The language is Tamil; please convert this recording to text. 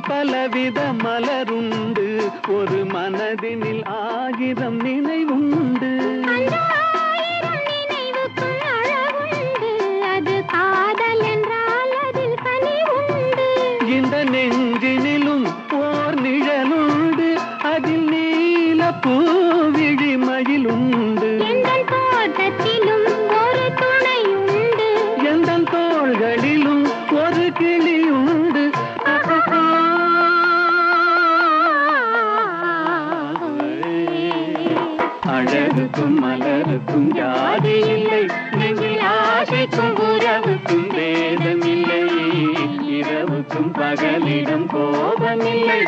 பலவித மலருண்டு ஒரு மனதினில் 1000 நினைவுண்டு அது காதல் என்றால் அதில் கனிவுண்டு இந்த நெஞ்சினிலும் ஓர் நிழலுண்டு அதில் நீல பூவிழிமயிலுண்டு எங்கள் தோட்டத்திலும் ஒரு துணையுண்டு எந்தன் தோள்களிலும் ஒரு கிளியுண்டு அழகுக்கும் மலருக்கும் ஜாதி இல்லை நெஞ்சில் ஆசைக்கும் உறவுக்கும் வேதமில்லை இரவுக்கும் பகலிடம் கோபமில்லை